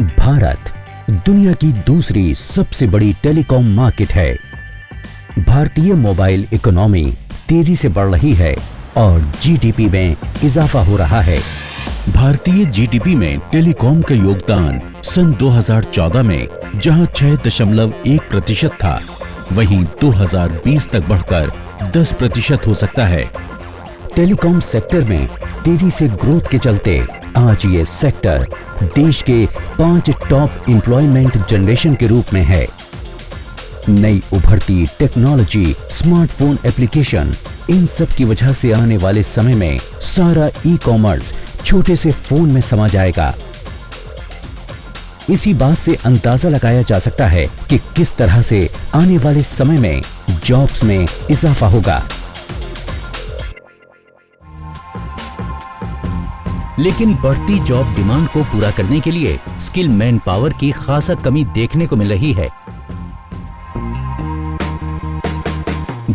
भारत दुनिया की दूसरी सबसे बड़ी टेलीकॉम मार्केट है। भारतीय मोबाइल इकोनॉमी तेजी से बढ़ रही है और जीडीपी में इजाफा हो रहा है। भारतीय जीडीपी में टेलीकॉम का योगदान सन 2014 में जहां 6.1% था, वहीं 2020 तक बढ़कर 10% हो सकता है। टेलीकॉम सेक्टर में तेजी से ग्रोथ के चलते आज ये सेक्टर देश के 5 टॉप एम्प्लॉयमेंट जनरेशन के रूप में है। नई उभरती टेक्नोलॉजी, स्मार्टफोन एप्लीकेशन, इन सब की वजह से आने वाले समय में सारा ई कॉमर्स छोटे से फोन में समा जाएगा। इसी बात से अंदाजा लगाया जा सकता है कि किस तरह से आने वाले समय में जॉब्स में इजाफा होगा। लेकिन बढ़ती जॉब डिमांड को पूरा करने के लिए स्किल मैन पावर की खासा कमी देखने को मिल रही है।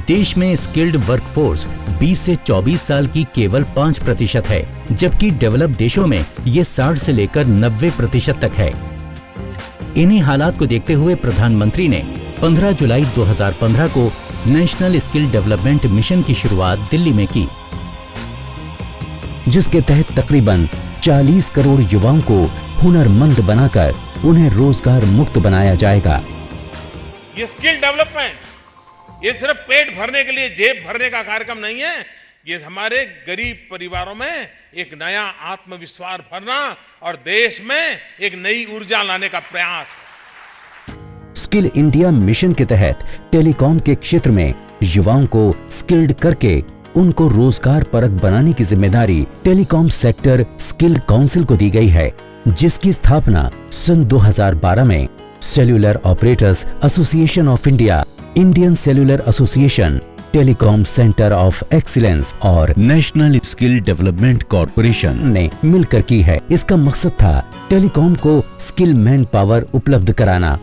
देश में स्किल्ड वर्कफोर्स 20 से 24 साल की केवल 5% है, जबकि डेवलप देशों में ये 60 से लेकर 90% तक है। इन्हीं हालात को देखते हुए प्रधानमंत्री ने 15 जुलाई 2015 को नेशनल स्किल डेवलपमेंट मिशन की शुरुआत दिल्ली में की, जिसके तहत तकरीबन 40 करोड़ युवाओं को हुनरमंद बनाकर उन्हें रोजगार मुक्त बनाया जाएगा। ये स्किल डेवलपमेंट ये सिर्फ पेट भरने के लिए, जेब भरने का कार्यक्रम नहीं है। ये हमारे गरीब परिवारों में एक नया आत्मविश्वास भरना और देश में एक नई ऊर्जा लाने का प्रयास है। स्किल इंडिया मिशन के तहत टेलीकॉम के क्षेत्र में युवाओं को स्किल्ड करके उनको रोजगार परक बनाने की जिम्मेदारी टेलीकॉम सेक्टर स्किल काउंसिल को दी गई है, जिसकी स्थापना सन 2012 में cellular operators association of India, Indian cellular association, telecom centre of excellence और नेशनल स्किल डेवलपमेंट कॉरपोरेशन ने मिलकर की है। इसका मकसद था टेलीकॉम को स्किल मैन पावर उपलब्ध कराना,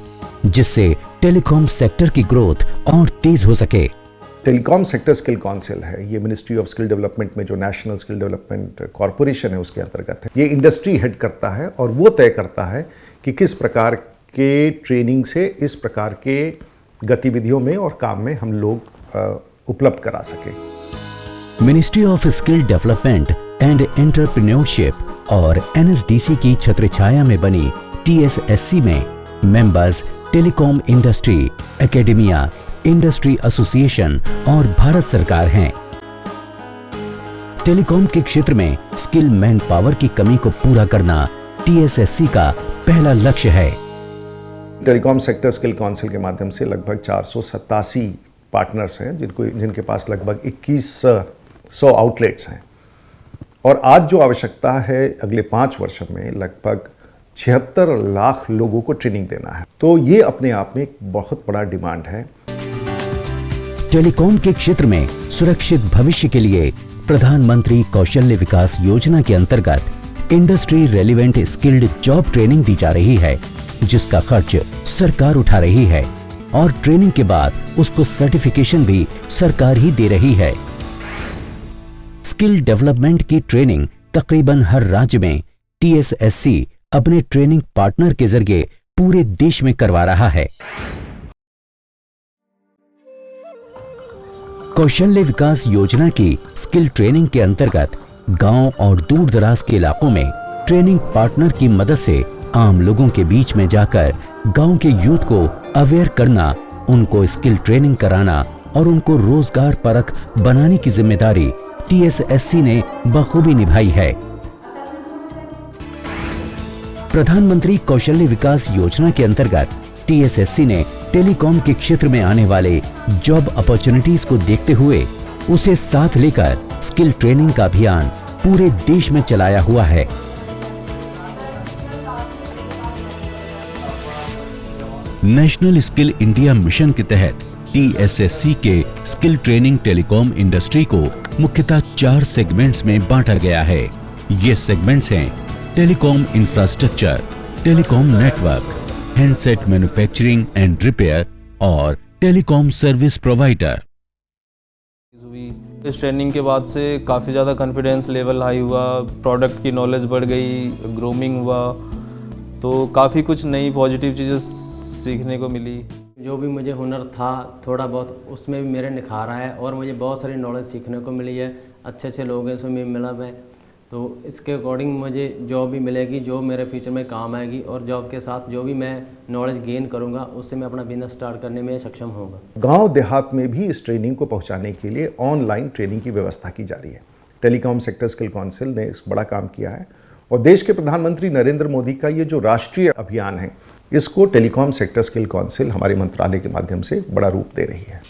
जिससे टेलीकॉम सेक्टर की ग्रोथ और तेज हो सके। टेलीकॉम सेक्टर स्किल काउंसिल है, ये मिनिस्ट्री ऑफ स्किल डेवलपमेंट में जो नेशनल स्किल डेवलपमेंट कॉरपोरेशन है उसके अंतर्गत है। ये इंडस्ट्री हेड करता है और वो तय करता है कि किस प्रकार के ट्रेनिंग से इस प्रकार के गतिविधियों में और काम में हम लोग उपलब्ध करा सके। Ministry of skill development and entrepreneurship और एनएसडीसी की छत्रछाया में बनी टीएसएससी में members telecom industry, academia, industry association और भारत सरकार हैं। टेलीकॉम के क्षेत्र में स्किल मैन पावर की कमी को पूरा करना टीएसएससी का पहला लक्ष्य है। टेलीकॉम सेक्टर स्किल काउंसिल के माध्यम से लगभग 487 पार्टनर्स हैं, जिनके पास लगभग 2100 आउटलेट्स हैं और आज जो आवश्यकता है अगले 5 वर्षों में लगभग 76 लाख लोगों को ट्रेनिंग देना है। तो ये अपने आप में एक बहुत बड़ा डिमांड है। टेलीकॉम के क्षेत्र में सुरक्षित भविष्य के लिए प्रधानमंत्री कौशल्य विकास योजना के अंतर्गत industry relevant skilled job training दी जा रही है, जिसका खर्च सरकार उठा रही है और ट्रेनिंग के बाद उसको सर्टिफिकेशन भी सरकार ही दे रही है। स्किल डेवलपमेंट की ट्रेनिंग तकरीबन हर राज्य में टीएसएससी अपने ट्रेनिंग पार्टनर के जरिए पूरे देश में करवा रहा है। कौशल्य विकास योजना की स्किल ट्रेनिंग के अंतर्गत गांव और दूर दराज के इलाकों में ट्रेनिंग पार्टनर की मदद से आम लोगों के बीच में जाकर गांव के यूथ को अवेयर करना, उनको स्किल ट्रेनिंग कराना और उनको रोजगार परक बनाने की जिम्मेदारी टीएसएससी ने बखूबी निभाई है। प्रधानमंत्री कौशल्य विकास योजना के अंतर्गत टीएसएससी ने टेलीकॉम के क्षेत्र में आने वाले जॉब अपॉर्चुनिटीज को देखते हुए उसे साथ लेकर स्किल ट्रेनिंग का अभियान पूरे देश में चलाया हुआ है। नेशनल स्किल इंडिया मिशन के तहत टीएसएससी के स्किल ट्रेनिंग टेलीकॉम इंडस्ट्री को मुख्यतः 4 सेगमेंट्स में बांटा गया है। ये सेगमेंट्स हैं telecom infrastructure, telecom network, handset manufacturing and repair और टेलीकॉम सर्विस प्रोवाइडर। इस ट्रेनिंग के बाद से काफ़ी ज़्यादा कॉन्फिडेंस लेवल हाई हुआ, प्रोडक्ट की नॉलेज बढ़ गई, ग्रूमिंग हुआ, तो काफ़ी कुछ नई पॉजिटिव चीज़ें सीखने को मिली। जो भी मुझे हुनर था थोड़ा बहुत उसमें भी मेरे निखार है और मुझे बहुत सारी नॉलेज सीखने को मिली है। अच्छे अच्छे लोगों से मैं मिला मैं, तो इसके अकॉर्डिंग मुझे जॉब भी मिलेगी जो मेरे फ्यूचर में काम आएगी, और जॉब के साथ जो भी मैं नॉलेज गेन करूंगा उससे मैं अपना बिजनेस स्टार्ट करने में सक्षम होगा। गांव देहात में भी इस ट्रेनिंग को पहुंचाने के लिए ऑनलाइन ट्रेनिंग की व्यवस्था की जा रही है। टेलीकॉम सेक्टर स्किल काउंसिल ने इस बड़ा काम किया है और देश के प्रधानमंत्री नरेंद्र मोदी का ये जो राष्ट्रीय अभियान है, इसको टेलीकॉम सेक्टर स्किल काउंसिल हमारे मंत्रालय के माध्यम से बड़ा रूप दे रही है।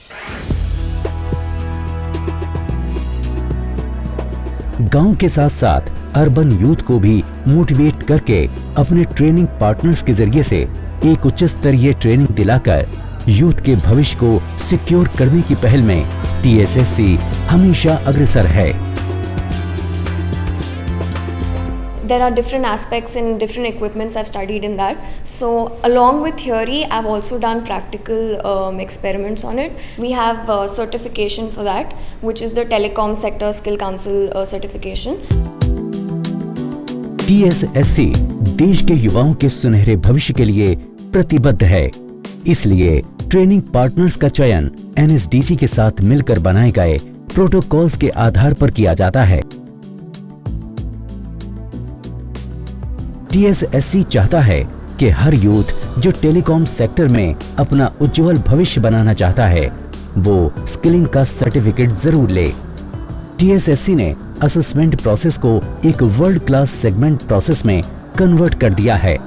गांव के साथ साथ अर्बन यूथ को भी मोटिवेट करके अपने ट्रेनिंग पार्टनर्स के जरिए से एक उच्च स्तरीय ट्रेनिंग दिलाकर यूथ के भविष्य को सिक्योर करने की पहल में TSSC हमेशा अग्रसर है। There are different aspects in different equipments I've studied in that. So along with theory, I've also done practical experiments on it. We have certification for that, which is the Telecom Sector Skill Council certification. TSSC देश के युवाओं के सुनहरे भविष्य के लिए प्रतिबद्ध है, इसलिए ट्रेनिंग पार्टनर्स का चयन NSDC के साथ मिलकर बनाए गए प्रोटोकॉल्स के आधार पर किया जाता है। TSSC चाहता है कि हर यूथ जो टेलीकॉम सेक्टर में अपना उज्जवल भविष्य बनाना चाहता है वो स्किलिंग का सर्टिफिकेट जरूर ले। TSSC ने असेसमेंट प्रोसेस को एक वर्ल्ड क्लास सेगमेंट प्रोसेस में कन्वर्ट कर दिया है।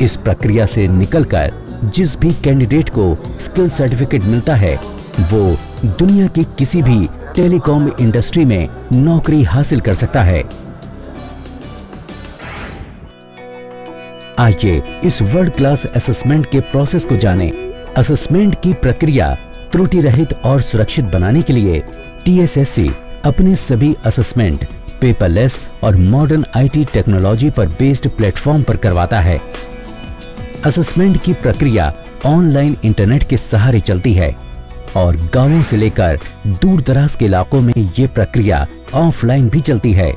इस प्रक्रिया से निकलकर जिस भी कैंडिडेट को स्किल सर्टिफिकेट मिलता है वो दुनिया की किसी भी टेलीकॉम इंडस्ट्री में नौकरी हासिल कर सकता है। आइए इस वर्ल्ड क्लास असेसमेंट के प्रोसेस को जानें। असेसमेंट की प्रक्रिया त्रुटि रहित और सुरक्षित बनाने के लिए TSSC अपने सभी असेसमेंट पेपरलेस और मॉडर्न IT टेक्नोलॉजी पर बेस्ड प्लेटफॉर्म पर करवाता है। असेसमेंट की प्रक्रिया ऑनलाइन इंटरनेट के सहारे चलती है और गांवों से लेकर दूर दराज के इलाकों में ये प्रक्रिया ऑफलाइन भी चलती है,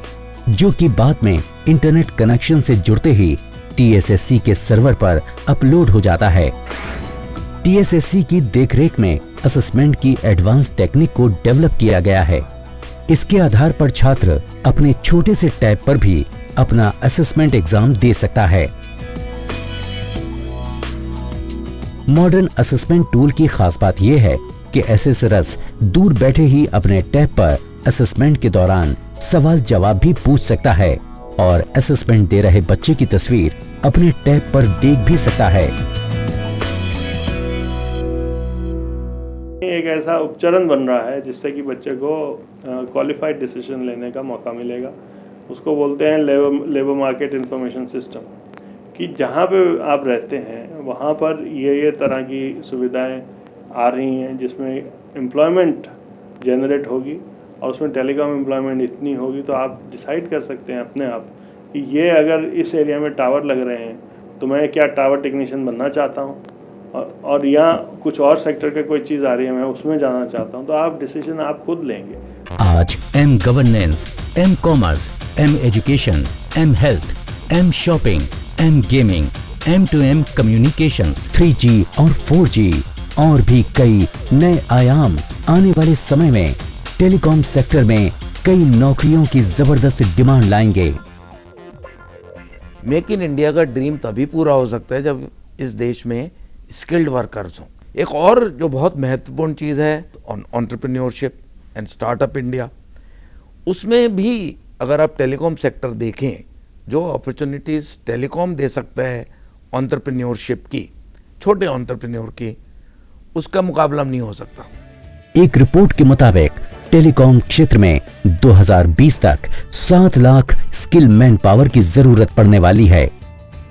जो कि बाद में इंटरनेट कनेक्शन से जुड़ते ही TSSC के सर्वर पर अपलोड हो जाता है। TSSC की देखरेख में असेसमेंट की एडवांस टेक्निक को डेवलप किया गया है। इसके आधार पर छात्र अपने छोटे से टैब पर भी अपना असेसमेंट एग्जाम दे सकता है। मॉडर्न असेसमेंट टूल की खास बात यह है कि असेसरस दूर बैठे ही अपने टैब पर असेसमेंट के दौरान सवाल जवाब भी पूछ सकता है और असेसमेंट दे रहे बच्चे की तस्वीर अपने टैब पर देख भी सकता है। एक ऐसा उपचरण बन रहा है जिससे कि बच्चे को क्वालिफाइड डिसीजन लेने का मौका मिलेगा। उसको बोलते हैं लेबर मार्केट इंफॉर्मेशन सिस्टम, कि जहाँ पे आप रहते हैं वहाँ पर ये तरह की सुविधाएं आ रही हैं जिसमें एम्प्लॉयमेंट जनरेट होगी और उसमें टेलीकॉम एम्प्लॉयमेंट इतनी होगी तो आप डिसाइड कर सकते हैं अपने आप कि ये अगर इस एरिया में टावर लग रहे हैं तो मैं क्या टावर टेक्नीशियन बनना चाहता हूँ, और यहाँ कुछ और सेक्टर का कोई चीज़ आ रही है मैं उसमें जाना चाहता हूँ, तो आप डिसीजन आप खुद लेंगे। आज M governance, M commerce, M education, M health, M shopping, M gaming, M2M communications, 3G और 4G और भी कई नए आयाम आने वाले समय में टेलीकॉम सेक्टर में कई नौकरियों की जबरदस्त डिमांड लाएंगे। मेक इन इंडिया का ड्रीम तभी पूरा हो सकता है जब इस देश में स्किल्ड वर्कर्स हों। एक और जो बहुत महत्वपूर्ण चीज़ है एंटरप्रेन्योरशिप एंड स्टार्टअप इंडिया, उसमें भी अगर आप टेलीकॉम सेक्टर देखें जो अपॉर्चुनिटीज़ टेलीकॉम दे सकता है एंटरप्रेन्योरशिप की, छोटे एंटरप्रेन्योर की, उसका मुकाबला नहीं हो सकता। एक रिपोर्ट के मुताबिक टेलीकॉम क्षेत्र में 2020 तक 7 लाख स्किल मैन पावर की जरूरत पड़ने वाली है।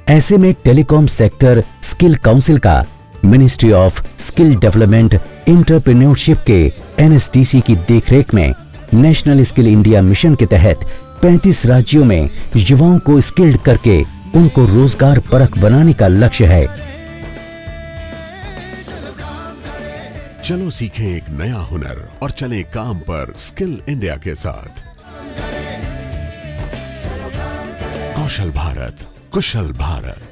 ऐसे में टेलीकॉम सेक्टर स्किल काउंसिल का ministry of skill development entrepreneurship के NSDC की देखरेख में नेशनल स्किल इंडिया मिशन के तहत 35 राज्यों में युवाओं को स्किल्ड करके उनको रोजगार परख बनाने का लक्ष्य है। चलो सीखें एक नया हुनर और चलें काम पर स्किल इंडिया के साथ। कौशल भारत। कुशल भारत।